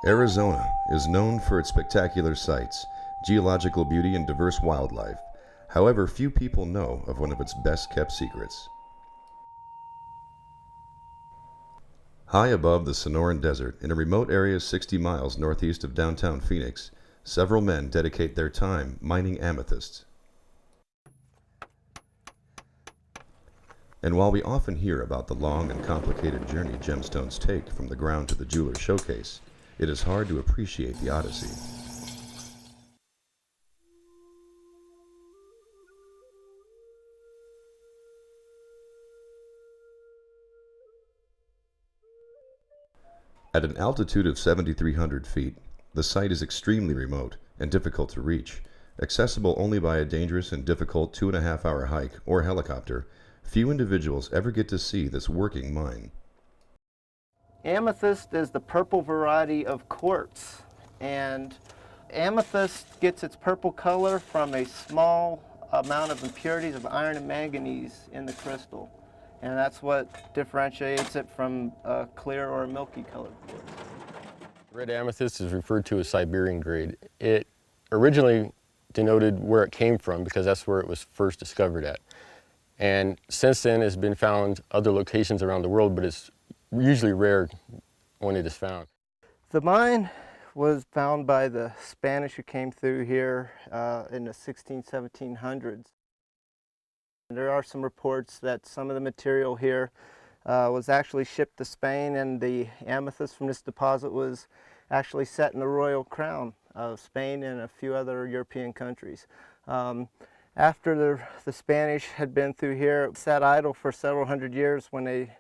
Arizona is known for its spectacular sights, geological beauty, and diverse wildlife. However, few people know of one of its best-kept secrets. High above the Sonoran Desert, in a remote area 60 miles northeast of downtown Phoenix, several men dedicate their time mining amethysts. And while we often hear about the long and complicated journey gemstones take from the ground to the jeweler's showcase, it is hard to appreciate the odyssey. At an altitude of 7,300 feet, the site is extremely remote and difficult to reach. Accessible only by a dangerous and difficult 2.5-hour hike or helicopter, few individuals ever get to see this working mine. Amethyst is the purple variety of quartz, and amethyst gets its purple color from a small amount of impurities of iron and manganese in the crystal, and that's what differentiates it from a clear or a milky colored quartz. Red amethyst is referred to as Siberian grade. It originally denoted where it came from because that's where it was first discovered at. And since then it's been found other locations around the world, but it's usually rare when it is found. The mine was found by the Spanish who came through here in the 1700s. There are some reports that some of the material here was actually shipped to Spain, and the amethyst from this deposit was actually set in the royal crown of Spain and a few other European countries. After the Spanish had been through here, it sat idle for several hundred years when they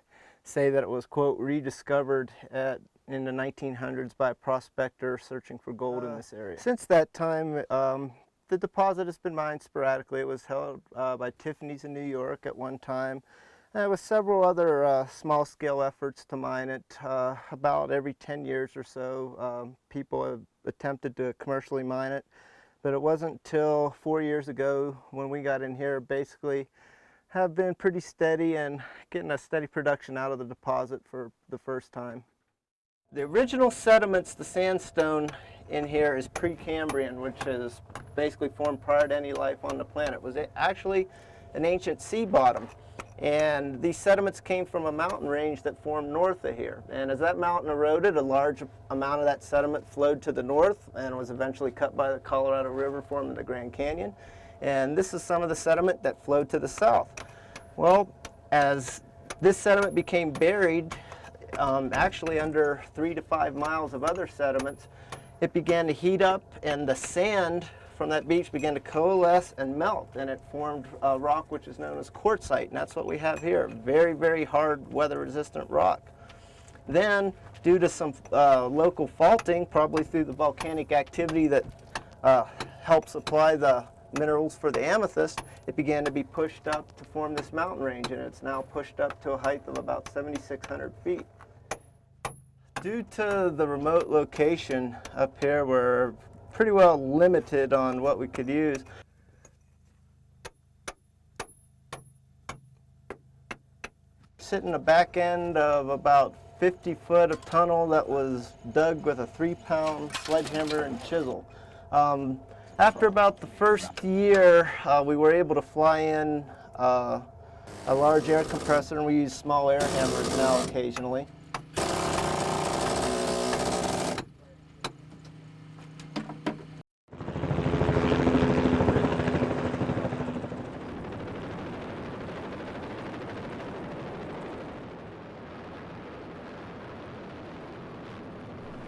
say that it was, quote, rediscovered in the 1900s by a prospector searching for gold in this area. Since that time, the deposit has been mined sporadically. It was held by Tiffany's in New York at one time. And there was several other small-scale efforts to mine it. About every 10 years or so, people have attempted to commercially mine it. But it wasn't until 4 years ago when we got in here, basically have been pretty steady and getting a steady production out of the deposit for the first time. The original sediments, the sandstone in here, is Precambrian, which is basically formed prior to any life on the planet. It was actually an ancient sea bottom. And these sediments came from a mountain range that formed north of here. And as that mountain eroded, a large amount of that sediment flowed to the north and was eventually cut by the Colorado River, forming the Grand Canyon. And this is some of the sediment that flowed to the south. Well, as this sediment became buried, actually under 3 to 5 miles of other sediments, it began to heat up, and the sand from that beach began to coalesce and melt, and it formed a rock which is known as quartzite, and that's what we have here. Very, very hard, weather-resistant rock. Then, due to some local faulting, probably through the volcanic activity that helped supply the minerals for the amethyst, it began to be pushed up to form this mountain range, and it's now pushed up to a height of about 7,600 feet. Due to the remote location up here, we're pretty well limited on what we could use. Sit in the back end of about 50 foot of tunnel that was dug with a 3-pound sledgehammer and chisel. After about the first year, we were able to fly in a large air compressor, and we use small air hammers now occasionally.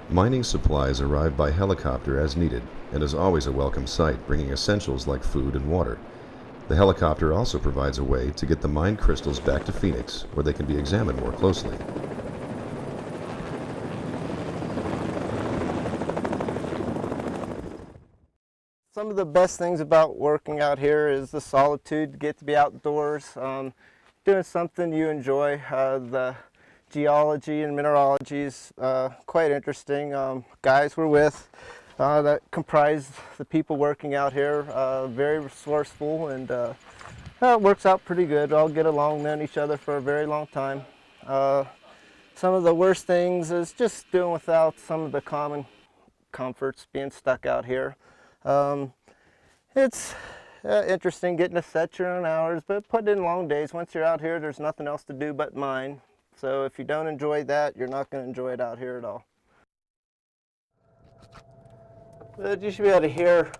Mining supplies arrive by helicopter as needed, and is always a welcome sight, bringing essentials like food and water. The helicopter also provides a way to get the mined crystals back to Phoenix, where they can be examined more closely. Some of the best things about working out here is the solitude, get to be outdoors, doing something you enjoy. The geology and mineralogy is quite interesting. Guys we're with that comprise the people working out here. Very resourceful, and it works out pretty good. All get along, known each other for a very long time. Some of the worst things is just doing without some of the common comforts, being stuck out here. It's interesting getting to set your own hours, but put in long days. Once you're out here, there's nothing else to do but mine. So if you don't enjoy that, you're not going to enjoy it out here at all. But you should be able to hear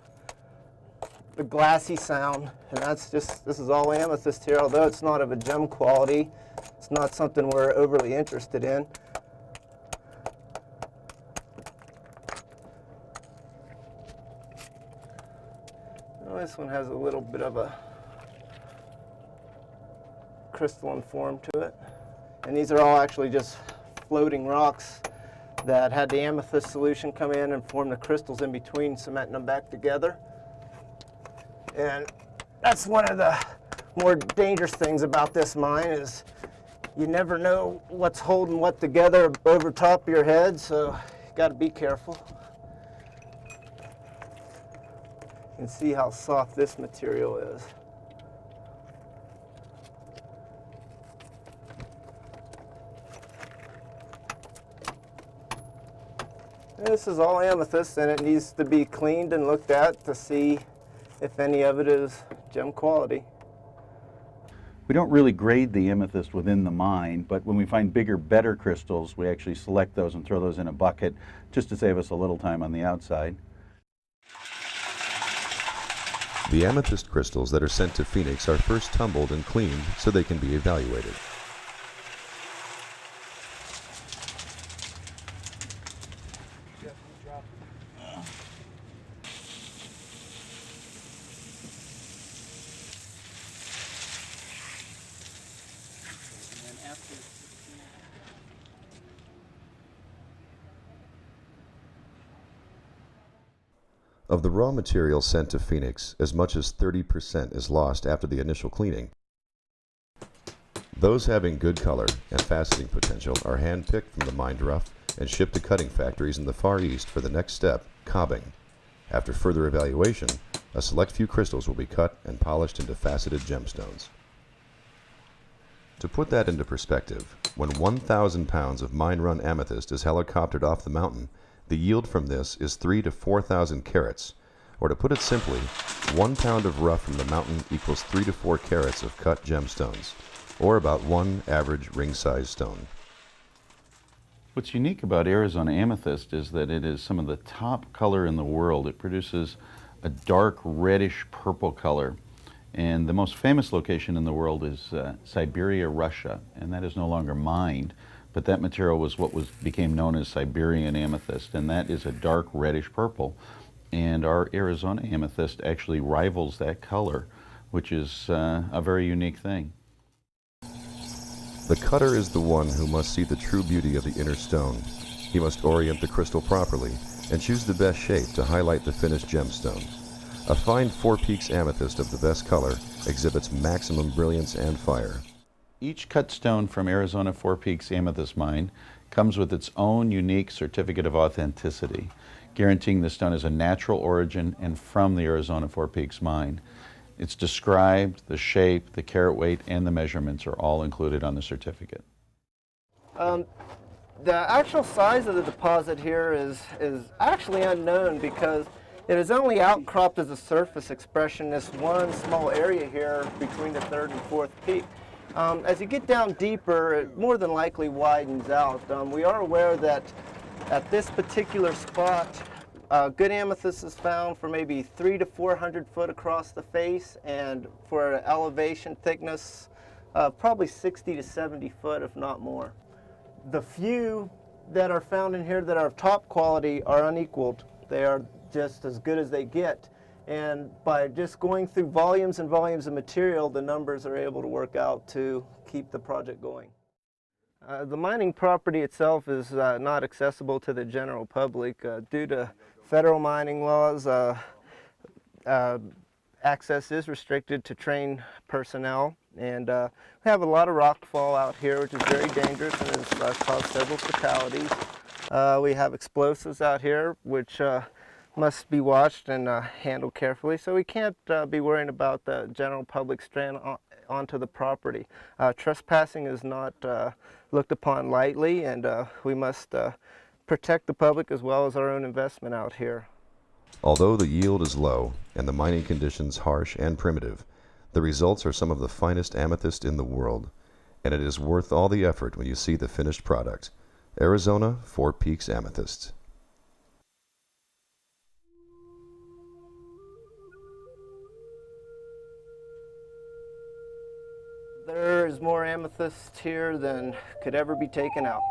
the glassy sound, and this is all amethyst here, although it's not of a gem quality. It's not something we're overly interested in. Well, this one has a little bit of a crystalline form to it. And these are all actually just floating rocks that had the amethyst solution come in and form the crystals in between, cementing them back together. And that's one of the more dangerous things about this mine is you never know what's holding what together over top of your head, so you got to be careful. You can see how soft this material is. This is all amethyst, and it needs to be cleaned and looked at to see if any of it is gem quality. We don't really grade the amethyst within the mine, but when we find bigger, better crystals, we actually select those and throw those in a bucket just to save us a little time on the outside. The amethyst crystals that are sent to Phoenix are first tumbled and cleaned so they can be evaluated. Of the raw material sent to Phoenix, as much as 30% is lost after the initial cleaning. Those having good color and faceting potential are hand-picked from the mined rough and shipped to cutting factories in the Far East for the next step, cobbing. After further evaluation, a select few crystals will be cut and polished into faceted gemstones. To put that into perspective, when 1,000 pounds of mine-run amethyst is helicoptered off the mountain, the yield from this is 3,000 to 4,000 carats, or to put it simply, 1 pound of rough from the mountain equals 3 to 4 carats of cut gemstones, or about 1 average ring-sized stone. What's unique about Arizona amethyst is that it is some of the top color in the world. It produces a dark reddish purple color, and the most famous location in the world is Siberia, Russia, and that is no longer mined. But that material was what became known as Siberian amethyst, and that is a dark reddish purple. And our Arizona amethyst actually rivals that color, which is a very unique thing. The cutter is the one who must see the true beauty of the inner stone. He must orient the crystal properly and choose the best shape to highlight the finished gemstone. A fine Four Peaks amethyst of the best color exhibits maximum brilliance and fire. Each cut stone from Arizona Four Peaks Amethyst Mine comes with its own unique certificate of authenticity, guaranteeing the stone is a natural origin and from the Arizona Four Peaks Mine. It's described, the shape, the carat weight, and the measurements are all included on the certificate. The actual size of the deposit here is actually unknown because it is only outcropped as a surface expression, this one small area here between the third and fourth peak. As you get down deeper, it more than likely widens out. We are aware that at this particular spot, good amethyst is found for maybe 300 to 400 foot across the face, and for an elevation thickness, probably 60 to 70 foot, if not more. The few that are found in here that are of top quality are unequaled. They are just as good as they get. And by just going through volumes and volumes of material, the numbers are able to work out to keep the project going. The mining property itself is not accessible to the general public due to federal mining laws. Access is restricted to trained personnel, and we have a lot of rock fall out here, which is very dangerous and has caused several fatalities. We have explosives out here, which must be watched and handled carefully, so we can't be worrying about the general public straying onto the property. Trespassing is not looked upon lightly, and we must protect the public as well as our own investment out here. Although the yield is low and the mining conditions harsh and primitive, the results are some of the finest amethyst in the world, and it is worth all the effort when you see the finished product. Arizona Four Peaks Amethyst. There is more amethyst here than could ever be taken out.